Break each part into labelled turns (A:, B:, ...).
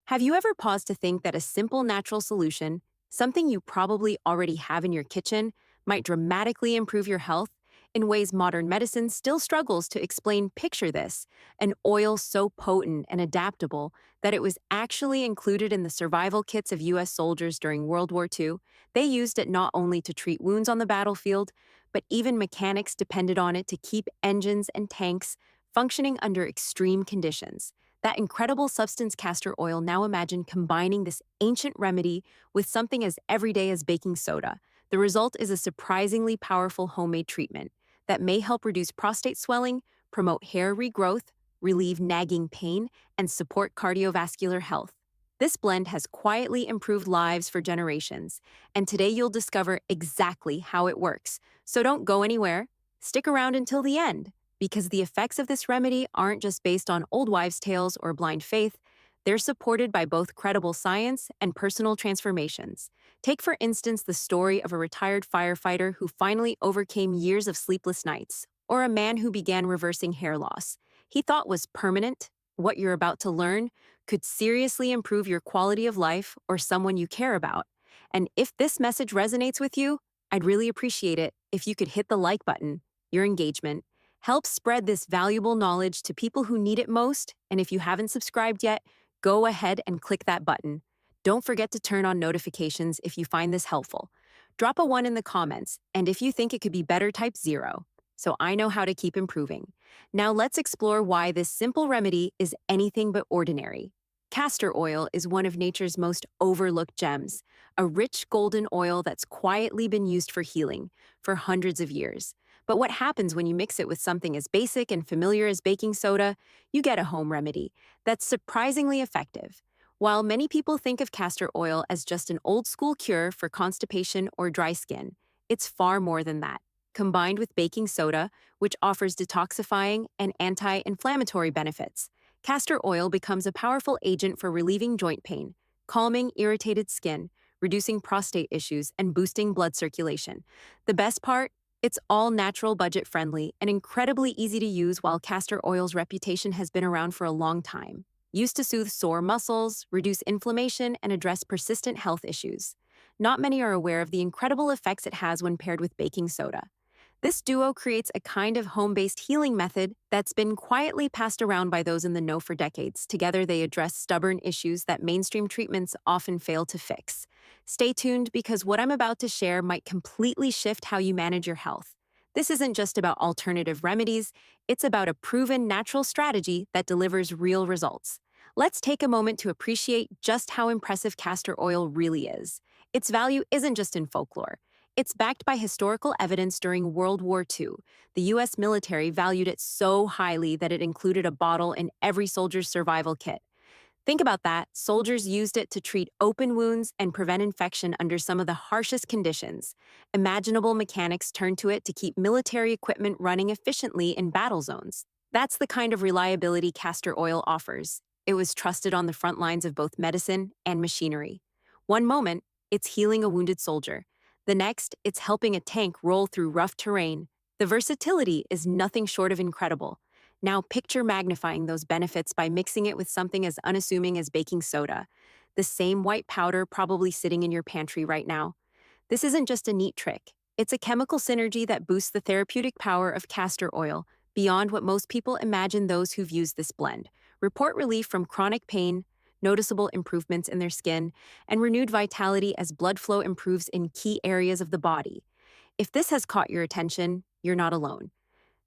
A: Have you ever paused to think that a simple natural solution, something you probably already have in your kitchen, might dramatically improve your health in ways modern medicine still struggles to explain? Picture this: an oil so potent and adaptable that it was actually included in the survival kits of US soldiers during World War II. They used it not only to treat wounds on the battlefield, but even mechanics depended on it to keep engines and tanks functioning under extreme conditions. That incredible substance, castor oil, now imagine combining this ancient remedy with something as everyday as baking soda. The result is a surprisingly powerful homemade treatment that may help reduce prostate swelling, promote hair regrowth, relieve nagging pain, and support cardiovascular health. This blend has quietly improved lives for generations, and today you'll discover exactly how it works. So don't go anywhere. Stick around until the end, because the effects of this remedy aren't just based on old wives' tales or blind faith, they're supported by both credible science and personal transformations. Take, for instance, the story of a retired firefighter who finally overcame years of sleepless nights, or a man who began reversing hair loss he thought was permanent. What you're about to learn could seriously improve your quality of life or someone you care about. And if this message resonates with you, I'd really appreciate it if you could hit the like button. Your engagement helps spread this valuable knowledge to people who need it most, and if you haven't subscribed yet, go ahead and click that button. Don't forget to turn on notifications if you find this helpful. Drop a 1 in the comments, and if you think it could be better, type 0, so I know how to keep improving. Now let's explore why this simple remedy is anything but ordinary. Castor oil is one of nature's most overlooked gems, a rich golden oil that's quietly been used for healing for hundreds of years. But what happens when you mix it with something as basic and familiar as baking soda? You get a home remedy that's surprisingly effective. While many people think of castor oil as just an old school cure for constipation or dry skin, it's far more than that. Combined with baking soda, which offers detoxifying and anti-inflammatory benefits, castor oil becomes a powerful agent for relieving joint pain, calming irritated skin, reducing prostate issues, and boosting blood circulation. The best part? It's all natural, budget-friendly, and incredibly easy to use. While castor oil's reputation has been around for a long time, used to soothe sore muscles, reduce inflammation, and address persistent health issues, not many are aware of the incredible effects it has when paired with baking soda. This duo creates a kind of home-based healing method that's been quietly passed around by those in the know for decades. Together, they address stubborn issues that mainstream treatments often fail to fix. Stay tuned, because what I'm about to share might completely shift how you manage your health. This isn't just about alternative remedies, it's about a proven natural strategy that delivers real results. Let's take a moment to appreciate just how impressive castor oil really is. Its value isn't just in folklore. It's backed by historical evidence. During World War II, the US military valued it so highly that it included a bottle in every soldier's survival kit. Think about that. Soldiers used it to treat open wounds and prevent infection under some of the harshest conditions. Imaginable mechanics turned to it to keep military equipment running efficiently in battle zones. That's the kind of reliability castor oil offers. It was trusted on the front lines of both medicine and machinery. One moment, it's healing a wounded soldier. The next, it's helping a tank roll through rough terrain. The versatility is nothing short of incredible. Now picture magnifying those benefits by mixing it with something as unassuming as baking soda, the same white powder probably sitting in your pantry right now. This isn't just a neat trick. It's a chemical synergy that boosts the therapeutic power of castor oil beyond what most people imagine. Those who've used this blend report relief from chronic pain, noticeable improvements in their skin, and renewed vitality as blood flow improves in key areas of the body. If this has caught your attention, you're not alone.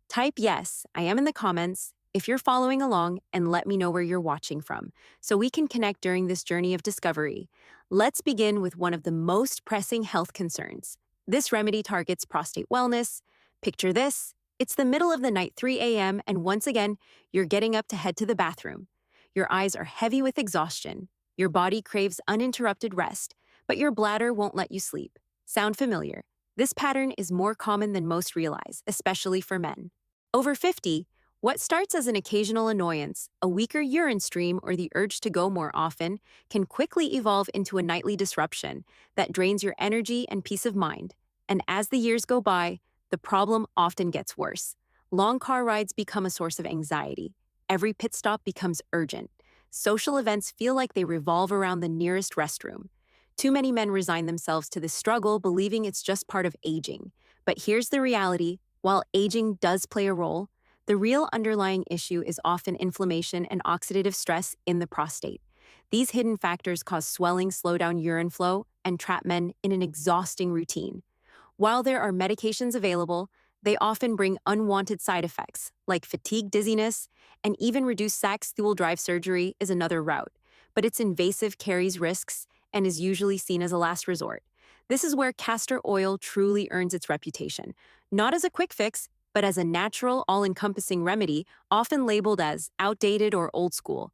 A: Type "Yes, I am" in the comments if you're following along, and let me know where you're watching from, so we can connect during this journey of discovery. Let's begin with one of the most pressing health concerns. This remedy targets prostate wellness. Picture this: it's the middle of the night, 3 a.m., and once again, you're getting up to head to the bathroom. Your eyes are heavy with exhaustion. Your body craves uninterrupted rest, but your bladder won't let you sleep. Sound familiar? This pattern is more common than most realize, especially for men. Over 50, what starts as an occasional annoyance, a weaker urine stream, or the urge to go more often, can quickly evolve into a nightly disruption that drains your energy and peace of mind. And as the years go by, the problem often gets worse. Long car rides become a source of anxiety. Every pit stop becomes urgent. Social events feel like they revolve around the nearest restroom. Too many men resign themselves to this struggle, believing it's just part of aging. But here's the reality: while aging does play a role, the real underlying issue is often inflammation and oxidative stress in the prostate. These hidden factors cause swelling, slow down urine flow, and trap men in an exhausting routine. While there are medications available, they often bring unwanted side effects like fatigue, dizziness, and even reduced sac stool drive surgery is another route. But it's invasive, carries risks, and is usually seen as a last resort. This is where castor oil truly earns its reputation, not as a quick fix, but as a natural, all encompassing remedy, often labeled as outdated or old school.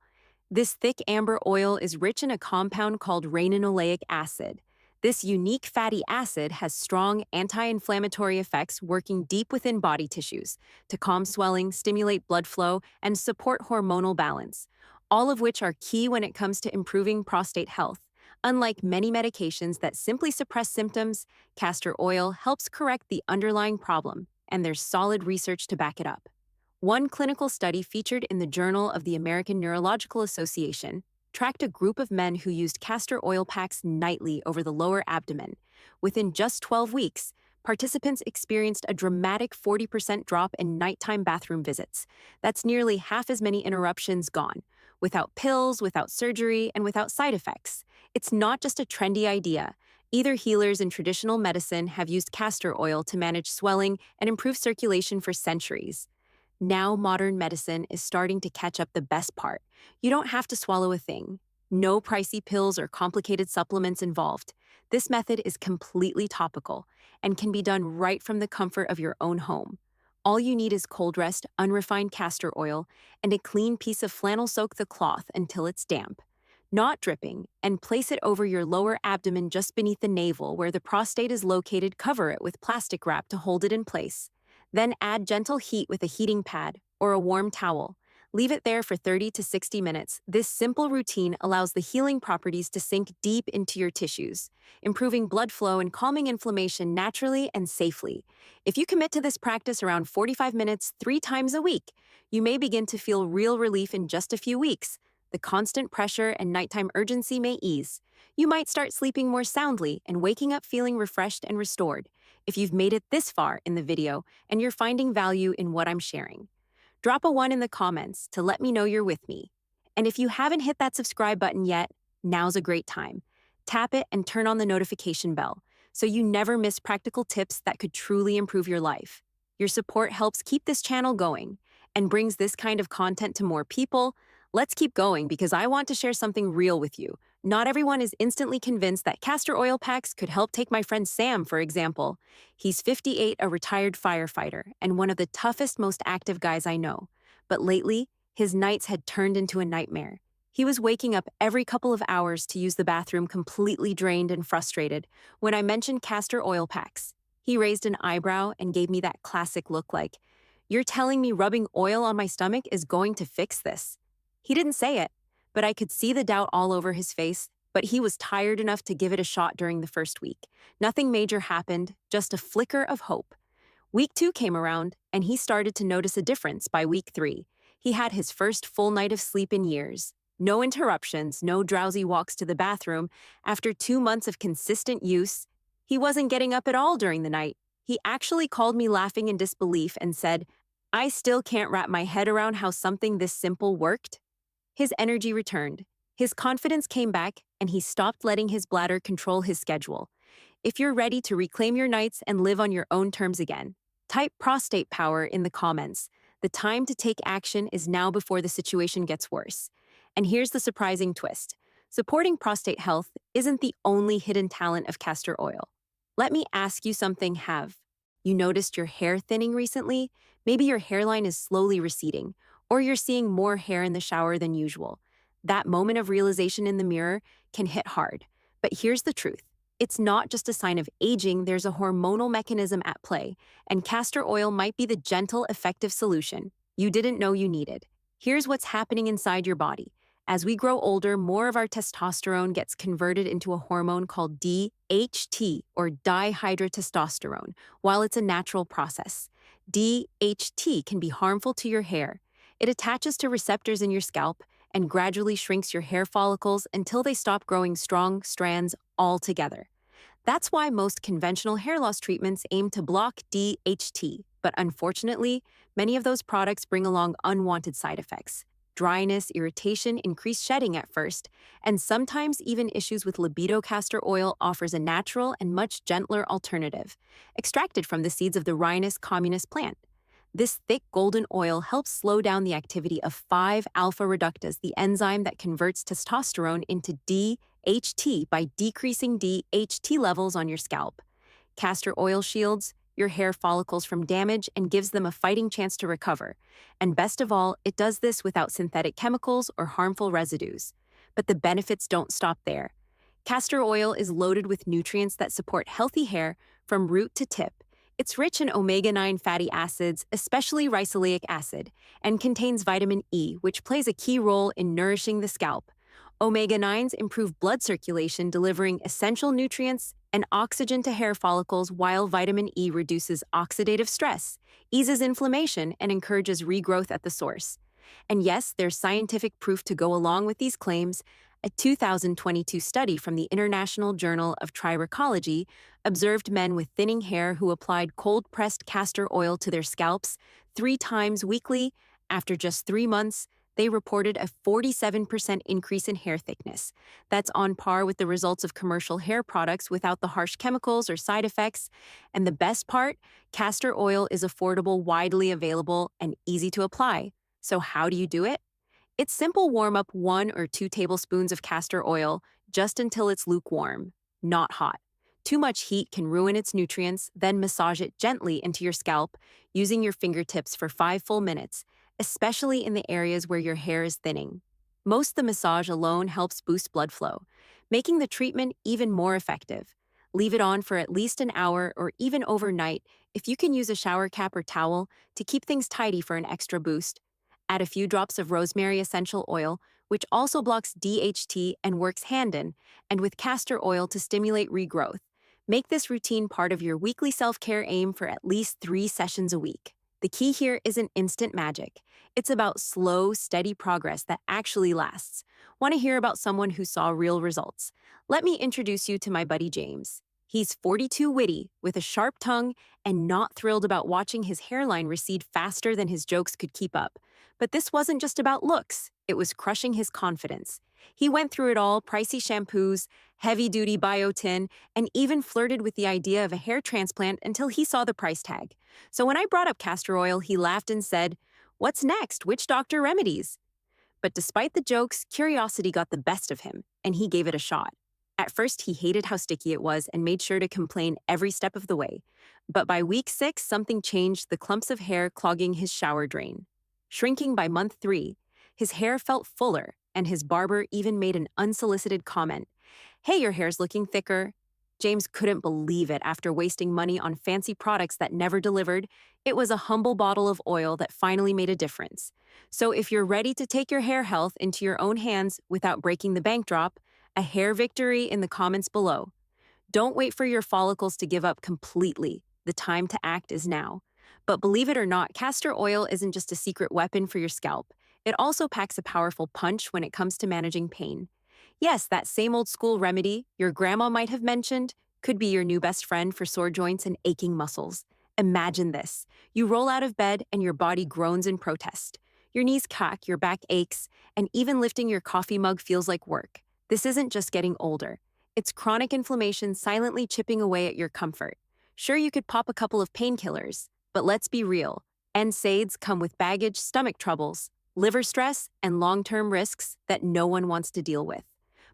A: This thick amber oil is rich in a compound called reinanoleic acid. This unique fatty acid has strong anti-inflammatory effects working deep within body tissues to calm swelling, stimulate blood flow, and support hormonal balance, all of which are key when it comes to improving prostate health. Unlike many medications that simply suppress symptoms, castor oil helps correct the underlying problem, and there's solid research to back it up. One clinical study featured in the Journal of the American Neurological Association tracked a group of men who used castor oil packs nightly over the lower abdomen. Within just 12 weeks, participants experienced a dramatic 40% drop in nighttime bathroom visits. That's nearly half as many interruptions gone, without pills, without surgery, and without side effects. It's not just a trendy idea. Either healers in traditional medicine have used castor oil to manage swelling and improve circulation for centuries. Now, modern medicine is starting to catch up the best part. You don't have to swallow a thing. No pricey pills or complicated supplements involved. This method is completely topical and can be done right from the comfort of your own home. All you need is cold rest, unrefined castor oil, and a clean piece of flannel. Soak the cloth until it's damp, not dripping, and place it over your lower abdomen just beneath the navel where the prostate is located. Cover it with plastic wrap to hold it in place. Then add gentle heat with a heating pad or a warm towel. Leave it there for 30 to 60 minutes. This simple routine allows the healing properties to sink deep into your tissues, improving blood flow and calming inflammation naturally and safely. If you commit to this practice around 45 minutes 3 times a week, you may begin to feel real relief in just a few weeks. The constant pressure and nighttime urgency may ease. You might start sleeping more soundly and waking up feeling refreshed and restored. If you've made it this far in the video and you're finding value in what I'm sharing, drop a 1 in the comments to let me know you're with me. And if you haven't hit that subscribe button yet, now's a great time. Tap it and turn on the notification bell so you never miss practical tips that could truly improve your life. Your support helps keep this channel going and brings this kind of content to more people. Let's keep going because I want to share something real with you. Not everyone is instantly convinced that castor oil packs could help. Take my friend Sam, for example. He's 58, a retired firefighter, and one of the toughest, most active guys I know. But lately, his nights had turned into a nightmare. He was waking up every couple of hours to use the bathroom, completely drained and frustrated. When I mentioned castor oil packs, he raised an eyebrow and gave me that classic look like, "You're telling me rubbing oil on my stomach is going to fix this?" He didn't say it, but I could see the doubt all over his face. But he was tired enough to give it a shot during the first week. Nothing major happened, just a flicker of hope. Week 2 came around, and he started to notice a difference. By week 3, he had his first full night of sleep in years. No interruptions, no drowsy walks to the bathroom. After 2 months of consistent use, he wasn't getting up at all during the night. He actually called me laughing in disbelief and said, "I still can't wrap my head around how something this simple worked." His energy returned, his confidence came back, and he stopped letting his bladder control his schedule. If you're ready to reclaim your nights and live on your own terms again, type prostate power in the comments. The time to take action is now before the situation gets worse. And here's the surprising twist. Supporting prostate health isn't the only hidden talent of castor oil. Let me ask you something. Have you noticed your hair thinning recently? Maybe your hairline is slowly receding, or you're seeing more hair in the shower than usual. That moment of realization in the mirror can hit hard. But here's the truth. It's not just a sign of aging, there's a hormonal mechanism at play, and castor oil might be the gentle, effective solution you didn't know you needed. Here's what's happening inside your body. As we grow older, more of our testosterone gets converted into a hormone called DHT, or dihydrotestosterone. While it's a natural process, DHT can be harmful to your hair. It attaches to receptors in your scalp and gradually shrinks your hair follicles until they stop growing strong strands altogether. That's why most conventional hair loss treatments aim to block DHT, but unfortunately, many of those products bring along unwanted side effects. Dryness, irritation, increased shedding at first, and sometimes even issues with libido. Castor oil offers a natural and much gentler alternative, extracted from the seeds of the Rhinus communis plant. This thick golden oil helps slow down the activity of 5-alpha reductase, the enzyme that converts testosterone into DHT by decreasing DHT levels on your scalp. Castor oil shields your hair follicles from damage and gives them a fighting chance to recover. And best of all, it does this without synthetic chemicals or harmful residues. But the benefits don't stop there. Castor oil is loaded with nutrients that support healthy hair from root to tip. It's rich in omega-9 fatty acids, especially ricinoleic acid, and contains vitamin E, which plays a key role in nourishing the scalp. Omega-9s improve blood circulation, delivering essential nutrients and oxygen to hair follicles, while vitamin E reduces oxidative stress, eases inflammation, and encourages regrowth at the source. And yes, there's scientific proof to go along with these claims. A 2022 study from the International Journal of Trichology observed men with thinning hair who applied cold-pressed castor oil to their scalps 3 times weekly. After just 3 months, they reported a 47% increase in hair thickness. That's on par with the results of commercial hair products without the harsh chemicals or side effects. And the best part, castor oil is affordable, widely available, and easy to apply. So how do you do it? It's simple. Warm up 1 or 2 tablespoons of castor oil just until it's lukewarm, not hot. Too much heat can ruin its nutrients, then massage it gently into your scalp using your fingertips for 5 full minutes, especially in the areas where your hair is thinning. Most the massage alone helps boost blood flow, making the treatment even more effective. Leave it on for at least an hour or even overnight if you can use a shower cap or towel to keep things tidy for an extra boost. Add a few drops of rosemary essential oil, which also blocks DHT and works hand in, and with castor oil to stimulate regrowth. Make this routine part of your weekly self-care. Aim for at least 3 sessions a week. The key here isn't instant magic. It's about slow, steady progress that actually lasts. Want to hear about someone who saw real results? Let me introduce you to my buddy James. He's 42, witty, with a sharp tongue, and not thrilled about watching his hairline recede faster than his jokes could keep up. But this wasn't just about looks, it was crushing his confidence. He went through it all: pricey shampoos, heavy-duty biotin, and even flirted with the idea of a hair transplant until he saw the price tag. So when I brought up castor oil, he laughed and said, "What's next? Which doctor remedies?" But despite the jokes, curiosity got the best of him, and he gave it a shot. At first, he hated how sticky it was and made sure to complain every step of the way. But by week 6, something changed: the clumps of hair clogging his shower drain. Shrinking by month 3, his hair felt fuller, and his barber even made an unsolicited comment: "Hey, your hair's looking thicker." James couldn't believe it. After wasting money on fancy products that never delivered, it was a humble bottle of oil that finally made a difference. So if you're ready to take your hair health into your own hands without breaking the bank, drop a hair victory in the comments below. Don't wait for your follicles to give up completely. The time to act is now. But believe it or not, castor oil isn't just a secret weapon for your scalp. It also packs a powerful punch when it comes to managing pain. Yes, that same old school remedy your grandma might have mentioned could be your new best friend for sore joints and aching muscles. Imagine this. You roll out of bed and your body groans in protest. Your knees crack, your back aches, and even lifting your coffee mug feels like work. This isn't just getting older. It's chronic inflammation silently chipping away at your comfort. Sure, you could pop a couple of painkillers, but let's be real. NSAIDs come with baggage, stomach troubles, liver stress, and long-term risks that no one wants to deal with.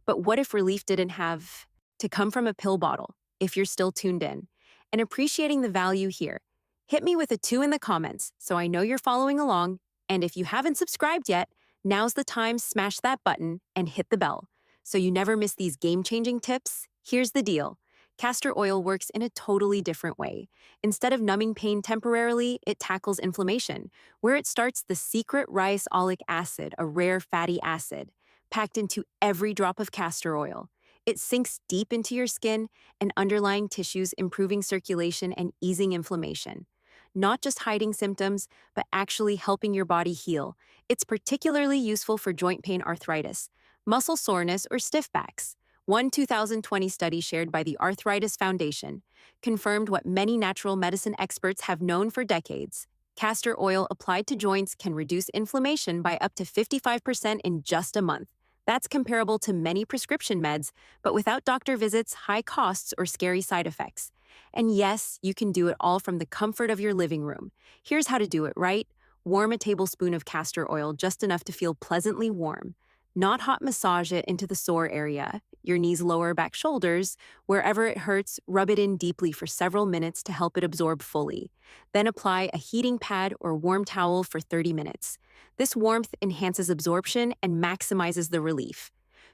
A: But what if relief didn't have to come from a pill bottle? If you're still tuned in and appreciating the value here, hit me with a 2 in the comments so I know you're following along. And if you haven't subscribed yet, now's the time. Smash that button and hit the bell so you never miss these game-changing tips. Here's the deal. Castor oil works in a totally different way. Instead of numbing pain temporarily, it tackles inflammation. Where it starts: the secret ricinoleic acid, a rare fatty acid, packed into every drop of castor oil. It sinks deep into your skin and underlying tissues, improving circulation and easing inflammation. not just hiding symptoms, but actually helping your body heal. It's particularly useful for joint pain, arthritis, muscle soreness, or stiff backs. One 2020 study shared by the Arthritis Foundation confirmed what many natural medicine experts have known for decades. Castor oil applied to joints can reduce inflammation by up to 55% in just a month. That's comparable to many prescription meds, but without doctor visits, high costs, or scary side effects. And yes, you can do it all from the comfort of your living room. Here's how to do it right. Warm a tablespoon of castor oil just enough to feel pleasantly warm. Not hot massage it into the sore area, your knees, lower back, shoulders. Wherever it hurts, rub it in deeply for several minutes to help it absorb fully. Then apply a heating pad or warm towel for 30 minutes. This warmth enhances absorption and maximizes the relief.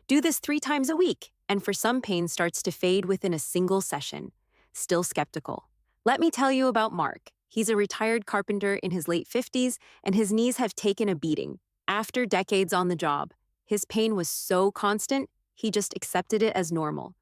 A: Do this 3 times a week, and for some pain starts to fade within a single session. Still skeptical? Let me tell you about Mark. He's a retired carpenter in his late 50s, and his knees have taken a beating. After decades on the job, his pain was so constant, he just accepted it as normal.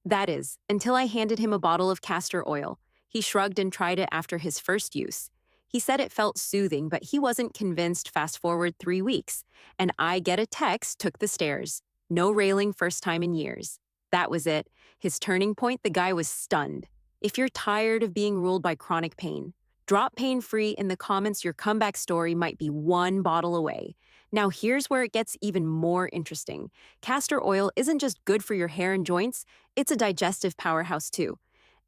A: That is, until I handed him a bottle of castor oil. He shrugged and tried it after his first use. He said it felt soothing, but he wasn't convinced. Fast forward 3 weeks, and I get a text, took the stairs. No railing, first time in years. That was it. His turning point, the guy was stunned. If you're tired of being ruled by chronic pain, drop pain-free in the comments. Your comeback story might be one bottle away. Now here's where it gets even more interesting. Castor oil isn't just good for your hair and joints, it's a digestive powerhouse too.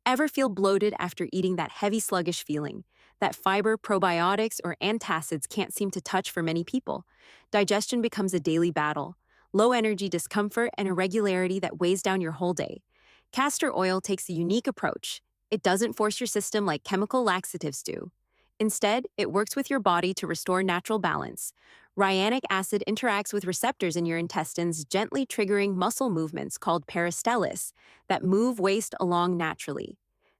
A: Ever feel bloated after eating? That heavy, sluggish feeling that fiber, probiotics, or antacids can't seem to touch for many people? Digestion becomes a daily battle. Low energy, discomfort, and irregularity that weighs down your whole day. Castor oil takes a unique approach. It doesn't force your system like chemical laxatives do. Instead, it works with your body to restore natural balance. Ryanic acid interacts with receptors in your intestines, gently triggering muscle movements called peristalsis that move waste along naturally.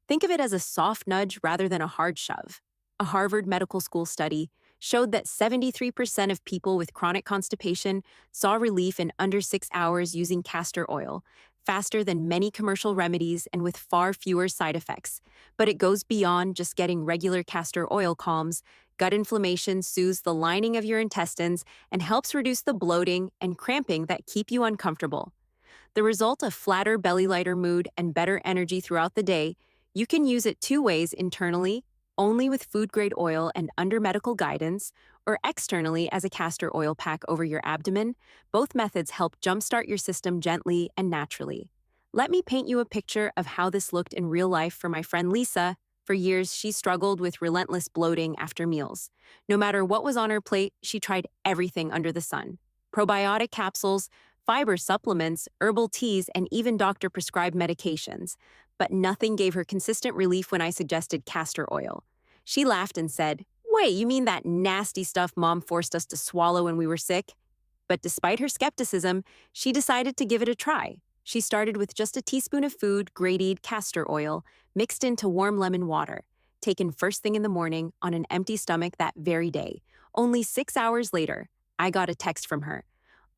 A: Think of it as a soft nudge rather than a hard shove. A Harvard Medical School study showed that 73% of people with chronic constipation saw relief in under 6 hours using castor oil, faster than many commercial remedies and with far fewer side effects. But it goes beyond just getting regular castor oil. Calms gut inflammation, soothes the lining of your intestines, and helps reduce the bloating and cramping that keep you uncomfortable. The result: a flatter belly, lighter mood, and better energy throughout the day. You can use it 2 ways: internally, only with food-grade oil and under medical guidance, or externally as a castor oil pack over your abdomen. Both methods help jumpstart your system gently and naturally. Let me paint you a picture of how this looked in real life for my friend Lisa. For years, she struggled with relentless bloating after meals. No matter what was on her plate, she tried everything under the sun: probiotic capsules, fiber supplements, herbal teas, and even doctor-prescribed medications. But nothing gave her consistent relief when I suggested castor oil. She laughed and said, "Wait, you mean that nasty stuff Mom forced us to swallow when we were sick?" But despite her skepticism, she decided to give it a try. She started with just a teaspoon of food-grade castor oil mixed into warm lemon water, taken first thing in the morning on an empty stomach that very day. Only 6 hours later, I got a text from her.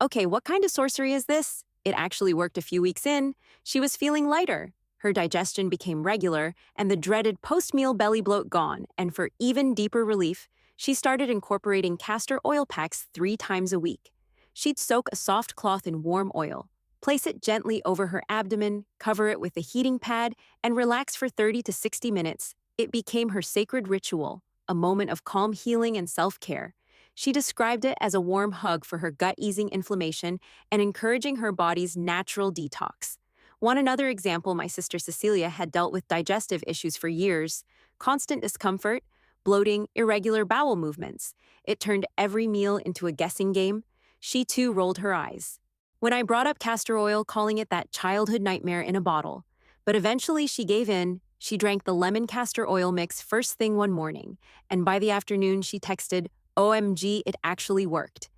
A: "Okay, what kind of sorcery is this?" It actually worked. A few weeks in, she was feeling lighter. Her digestion became regular, and the dreaded post-meal belly bloat gone. And for even deeper relief, she started incorporating castor oil packs 3 times a week. She'd soak a soft cloth in warm oil, place it gently over her abdomen, cover it with a heating pad, and relax for 30 to 60 minutes. It became her sacred ritual, a moment of calm healing and self-care. She described it as a warm hug for her gut, easing inflammation and encouraging her body's natural detox. Want another example? My sister Cecilia had dealt with digestive issues for years: constant discomfort, bloating, irregular bowel movements. It turned every meal into a guessing game. She too rolled her eyes when I brought up castor oil, calling it that childhood nightmare in a bottle. But eventually she gave in. She drank the lemon castor oil mix first thing one morning, and by the afternoon she texted, "OMG, it actually worked."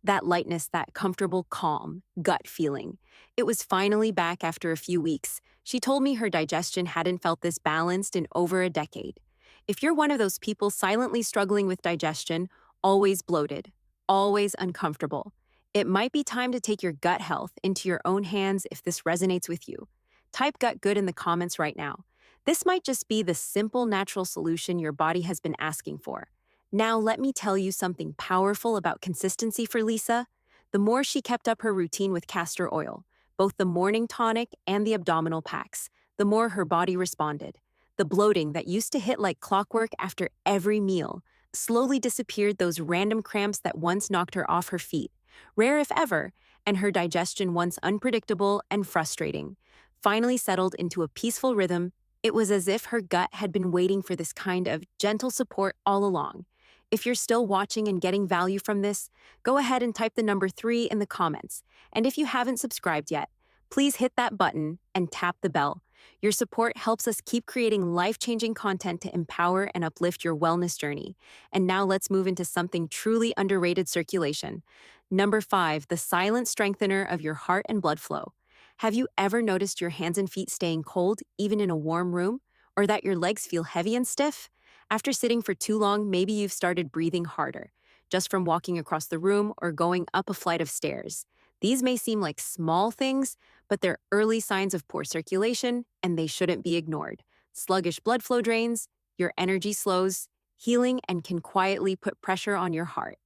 A: That lightness, that comfortable, calm, gut feeling. It was finally back after a few weeks. She told me her digestion hadn't felt this balanced in over a decade. If you're one of those people silently struggling with digestion, always bloated, always uncomfortable, it might be time to take your gut health into your own hands. If this resonates with you, type "gut good" in the comments right now. This might just be the simple natural solution your body has been asking for. Now, let me tell you something powerful about consistency for Lisa. The more she kept up her routine with castor oil, both the morning tonic and the abdominal packs, the more her body responded. The bloating that used to hit like clockwork after every meal slowly disappeared, those random cramps that once knocked her off her feet, rare if ever, and her digestion, once unpredictable and frustrating, finally settled into a peaceful rhythm. It was as if her gut had been waiting for this kind of gentle support all along. If you're still watching and getting value from this, go ahead and type the number 3 in the comments. And if you haven't subscribed yet, please hit that button and tap the bell. Your support helps us keep creating life-changing content to empower and uplift your wellness journey. And now let's move into something truly underrated: circulation. Number 5, the silent strengthener of your heart and blood flow. Have you ever noticed your hands and feet staying cold, even in a warm room? Or that your legs feel heavy and stiff? After sitting for too long, maybe you've started breathing harder, just from walking across the room or going up a flight of stairs. These may seem like small things, but they're early signs of poor circulation, and they shouldn't be ignored. Sluggish blood flow drains, your energy slows, healing, and can quietly put pressure on your heart.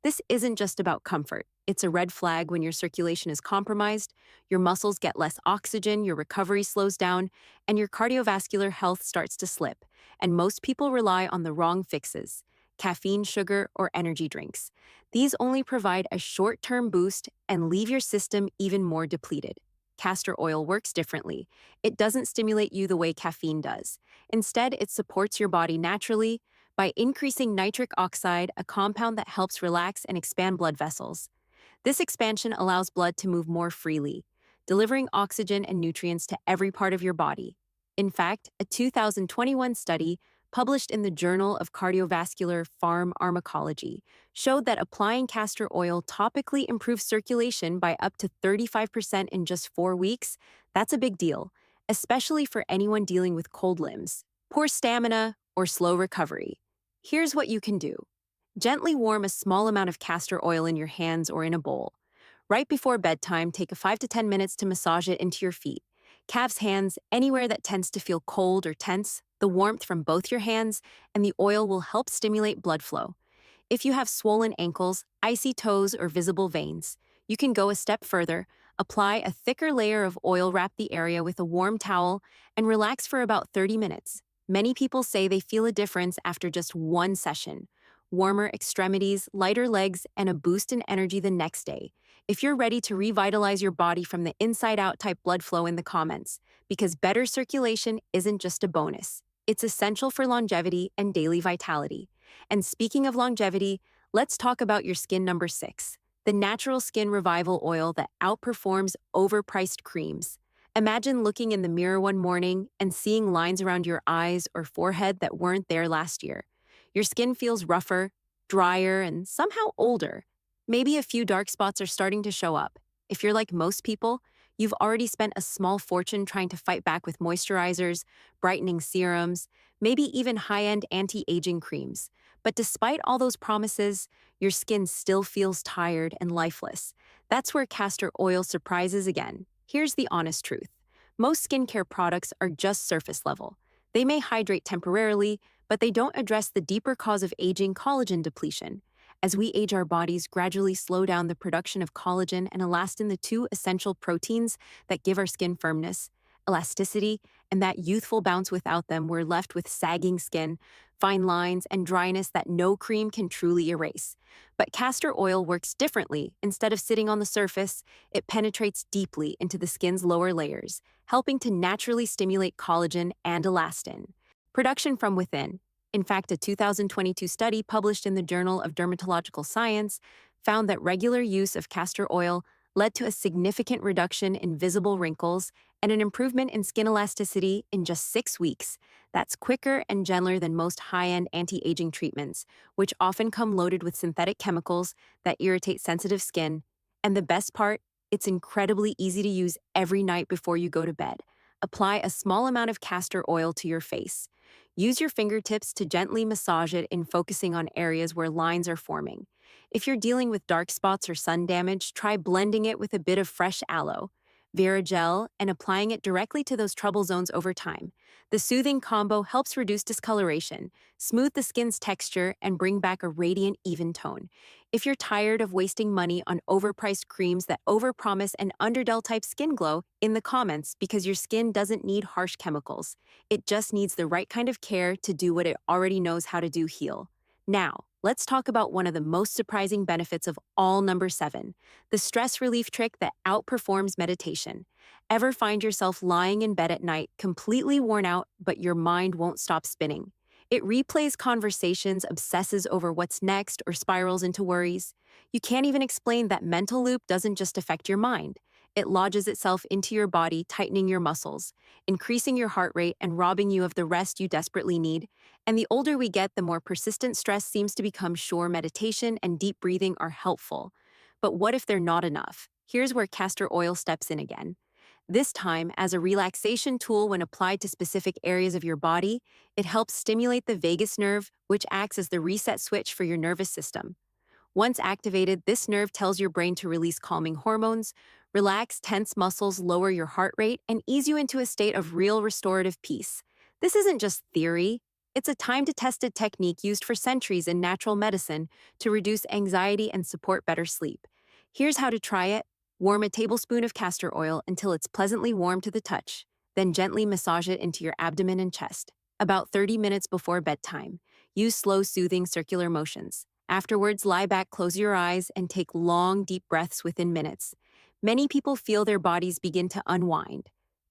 A: This isn't just about comfort. It's a red flag when your circulation is compromised, your muscles get less oxygen, your recovery slows down, and your cardiovascular health starts to slip. And most people rely on the wrong fixes: caffeine, sugar, or energy drinks. These only provide a short-term boost and leave your system even more depleted. Castor oil works differently. It doesn't stimulate you the way caffeine does. Instead, it supports your body naturally by increasing nitric oxide, a compound that helps relax and expand blood vessels. This expansion allows blood to move more freely, delivering oxygen and nutrients to every part of your body. In fact, a 2021 study published in the Journal of Cardiovascular Pharmacology showed that applying castor oil topically improves circulation by up to 35% in just 4 weeks. That's a big deal, especially for anyone dealing with cold limbs, poor stamina, or slow recovery. Here's what you can do. Gently warm a small amount of castor oil in your hands or in a bowl. Right before bedtime, take a 5 to 10 minutes to massage it into your feet, calves, hands, anywhere that tends to feel cold or tense. The warmth from both your hands and the oil will help stimulate blood flow. If you have swollen ankles, icy toes, or visible veins, you can go a step further. Apply a thicker layer of oil, wrap the area with a warm towel, and relax for about 30 minutes. Many people say they feel a difference after just one session: warmer extremities, lighter legs, and a boost in energy the next day. If you're ready to revitalize your body from the inside out, type blood flow in the comments, because better circulation isn't just a bonus. It's essential for longevity and daily vitality. And speaking of longevity, let's talk about your skin. Number 6, the natural skin revival oil that outperforms overpriced creams. Imagine looking in the mirror one morning and seeing lines around your eyes or forehead that weren't there last year. Your skin feels rougher, drier, and somehow older. Maybe a few dark spots are starting to show up. If you're like most people, you've already spent a small fortune trying to fight back with moisturizers, brightening serums, maybe even high-end anti-aging creams. But despite all those promises, your skin still feels tired and lifeless. That's where castor oil surprises again. Here's the honest truth. Most skincare products are just surface level. They may hydrate temporarily, but they don't address the deeper cause of aging: collagen depletion. As we age, our bodies gradually slow down the production of collagen and elastin, the two essential proteins that give our skin firmness, elasticity, and that youthful bounce. Without them, we're left with sagging skin, fine lines, and dryness that no cream can truly erase. But castor oil works differently. Instead of sitting on the surface, it penetrates deeply into the skin's lower layers, helping to naturally stimulate collagen and elastin. Production from within. In fact, a 2022 study published in the Journal of Dermatological Science found that regular use of castor oil led to a significant reduction in visible wrinkles and an improvement in skin elasticity in just 6 weeks. That's quicker and gentler than most high-end anti-aging treatments, which often come loaded with synthetic chemicals that irritate sensitive skin. And the best part, it's incredibly easy to use every night before you go to bed. Apply a small amount of castor oil to your face. Use your fingertips to gently massage it in focusing on areas where lines are forming. If you're dealing with dark spots or sun damage, try blending it with a bit of fresh aloe. Vera Gel, and applying it directly to those trouble zones over time. The soothing combo helps reduce discoloration, smooth the skin's texture, and bring back a radiant, even tone. If you're tired of wasting money on overpriced creams that overpromise an underdel type skin glow, in the comments because your skin doesn't need harsh chemicals. It just needs the right kind of care to do what it already knows how to do: heal. Now, let's talk about one of the most surprising benefits of all: number 7, the stress relief trick that outperforms meditation. Ever find yourself lying in bed at night, completely worn out, but your mind won't stop spinning? It replays conversations, obsesses over what's next, or spirals into worries. You can't even explain that mental loop doesn't just affect your mind. It lodges itself into your body, tightening your muscles, increasing your heart rate, and robbing you of the rest you desperately need. And the older we get, the more persistent stress seems to become. Sure, meditation and deep breathing are helpful. But what if they're not enough? Here's where castor oil steps in again. This time, as a relaxation tool when applied to specific areas of your body, it helps stimulate the vagus nerve, which acts as the reset switch for your nervous system. Once activated, this nerve tells your brain to release calming hormones, relax tense muscles, lower your heart rate, and ease you into a state of real restorative peace. This isn't just theory, it's a time to tested technique used for centuries in natural medicine to reduce anxiety and support better sleep. Here's how to try it. Warm a tablespoon of castor oil until it's pleasantly warm to the touch, then gently massage it into your abdomen and chest. About 30 minutes before bedtime, use slow, soothing circular motions. Afterwards, lie back, close your eyes, and take long, deep breaths within minutes. Many people feel their bodies begin to unwind.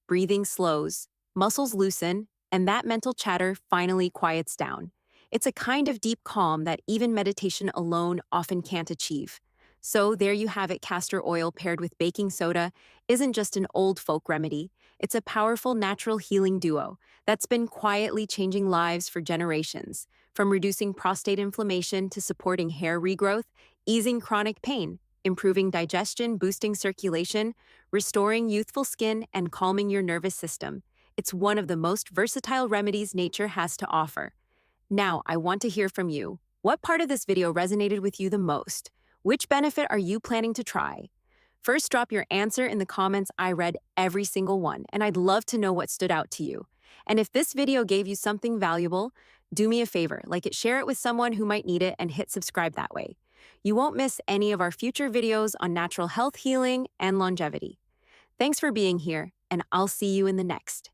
A: Breathing slows, muscles loosen, and that mental chatter finally quiets down. It's a kind of deep calm that even meditation alone often can't achieve. So there you have it: castor oil paired with baking soda isn't just an old folk remedy. It's a powerful natural healing duo that's been quietly changing lives for generations, from reducing prostate inflammation to supporting hair regrowth, easing chronic pain, improving digestion, boosting circulation, restoring youthful skin, and calming your nervous system. It's one of the most versatile remedies nature has to offer. Now, I want to hear from you. What part of this video resonated with you the most? Which benefit are you planning to try? First, drop your answer in the comments. I read every single one, and I'd love to know what stood out to you. And if this video gave you something valuable, do me a favor, like it, share it with someone who might need it, and hit subscribe that way. You won't miss any of our future videos on natural health, healing, and longevity. Thanks for being here, and I'll see you in the next.